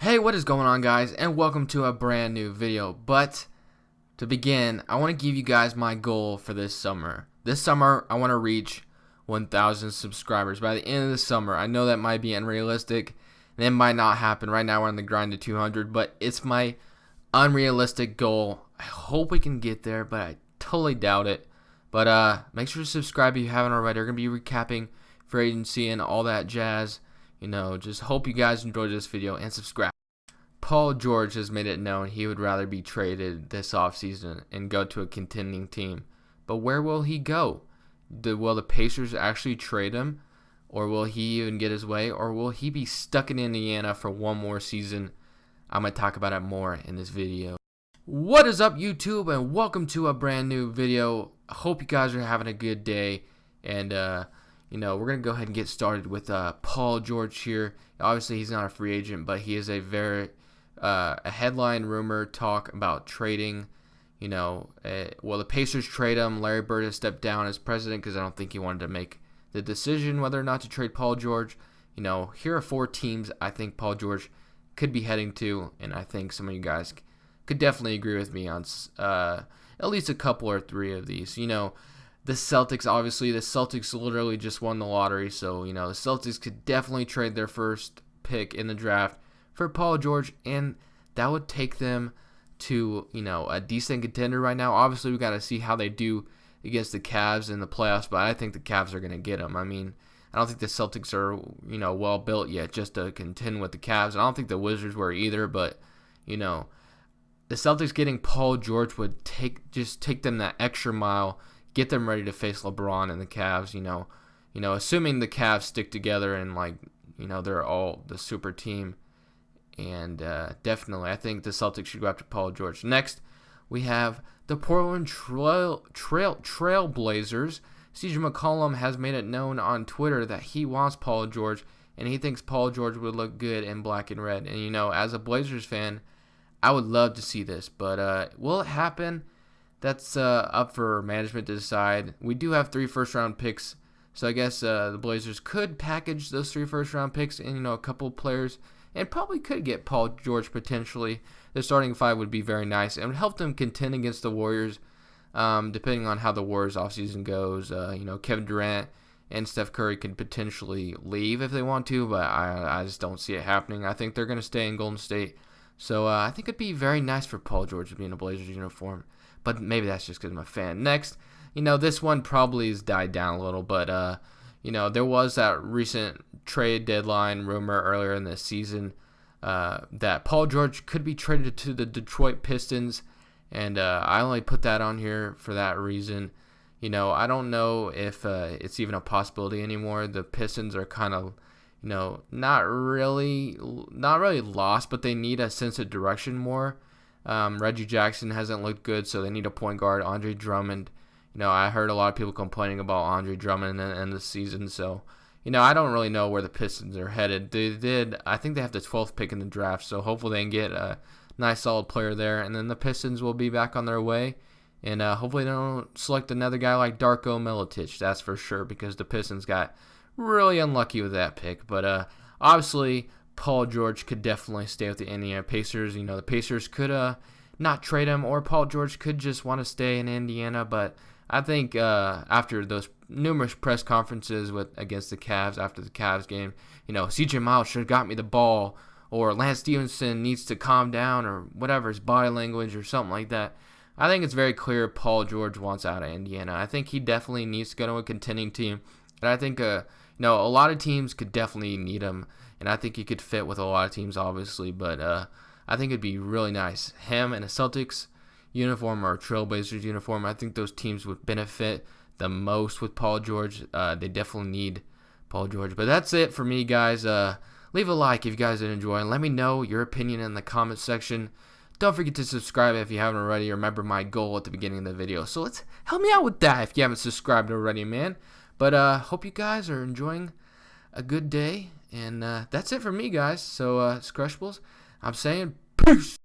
Hey, what is going on, guys, and welcome to a brand new video. But to begin, I want to give you guys my goal for this summer. This summer, I want to reach 1,000 subscribers by the end of the summer. I know that might be unrealistic, and it might not happen. Right now, we're on the grind to 200, but it's my unrealistic goal. I hope we can get there, but I totally doubt it. But make sure to subscribe if you haven't already. We're going to be recapping free agency and all that jazz. Just hope you guys enjoyed this video and subscribe. Paul George has made it known he would rather be traded this offseason and go to a contending team. But where will he go? Will the Pacers actually trade him? Or will he even get his way? Or will he be stuck in Indiana for one more season? I'm going to talk about it more in this video. What is up, YouTube, and welcome to a brand new video. I hope you guys are having a good day. And we're going to go ahead and get started with Paul George here. Obviously, he's not a free agent, but he is a headline rumor talk about trading. Will the Pacers trade him? Larry Bird has stepped down as president because I don't think he wanted to make the decision whether or not to trade Paul George. Here are 4 teams I think Paul George could be heading to, and I think some of you guys could definitely agree with me on at least a couple or 3 of these. The Celtics, obviously, the Celtics literally just won the lottery, so, the Celtics could definitely trade their first pick in the draft for Paul George, and that would take them to, a decent contender right now. Obviously, we got to see how they do against the Cavs in the playoffs, but I think the Cavs are going to get them. I don't think the Celtics are, well built yet just to contend with the Cavs. I don't think the Wizards were either, but, the Celtics getting Paul George would take them that extra mile, get them ready to face LeBron and the Cavs, assuming the Cavs stick together and, they're all the super team. And definitely, I think the Celtics should go after Paul George. Next, we have the Portland Trail Blazers. CJ McCollum has made it known on Twitter that he wants Paul George, and he thinks Paul George would look good in black and red. And, as a Blazers fan, I would love to see this. But will it happen? That's up for management to decide. We do have 3 first-round picks, so I guess the Blazers could package those 3 first-round picks and, a couple players, and probably could get Paul George potentially. The starting 5 would be very nice and would help them contend against the Warriors, depending on how the Warriors offseason goes. Kevin Durant and Steph Curry could potentially leave if they want to, but I just don't see it happening. I think they're going to stay in Golden State. So I think it'd be very nice for Paul George to be in a Blazers uniform. But maybe that's just because I'm a fan. Next, this one probably has died down a little, but, there was that recent trade deadline rumor earlier in the season that Paul George could be traded to the Detroit Pistons, and I only put that on here for that reason. I don't know if it's even a possibility anymore. The Pistons are kind of, not really lost, but they need a sense of direction more. Reggie Jackson hasn't looked good, so they need a point guard. Andre Drummond, I heard a lot of people complaining about Andre Drummond in the season, so, I don't really know where the Pistons are headed. I think they have the 12th pick in the draft, so hopefully they can get a nice solid player there, and then the Pistons will be back on their way, and hopefully they don't select another guy like Darko Milicic, that's for sure, because the Pistons got really unlucky with that pick, but obviously Paul George could definitely stay with the Indiana Pacers. The Pacers could not trade him, or Paul George could just want to stay in Indiana. But I think after those numerous press conferences against the Cavs after the Cavs game, CJ Miles should have got me the ball, or Lance Stevenson needs to calm down, or whatever, his body language or something like that. I think it's very clear Paul George wants out of Indiana. I think he definitely needs to go to a contending team. And I think a lot of teams could definitely need him. And I think he could fit with a lot of teams, obviously. But I think it'd be really nice. Him in a Celtics uniform or a Trailblazers uniform, I think those teams would benefit the most with Paul George. They definitely need Paul George. But that's it for me, guys. Leave a like if you guys did enjoy. And let me know your opinion in the comment section. Don't forget to subscribe if you haven't already. Remember my goal at the beginning of the video. So help me out with that if you haven't subscribed already, man. But hope you guys are enjoying a good day. And that's it for me, guys. So, Scrushables, I'm saying peace.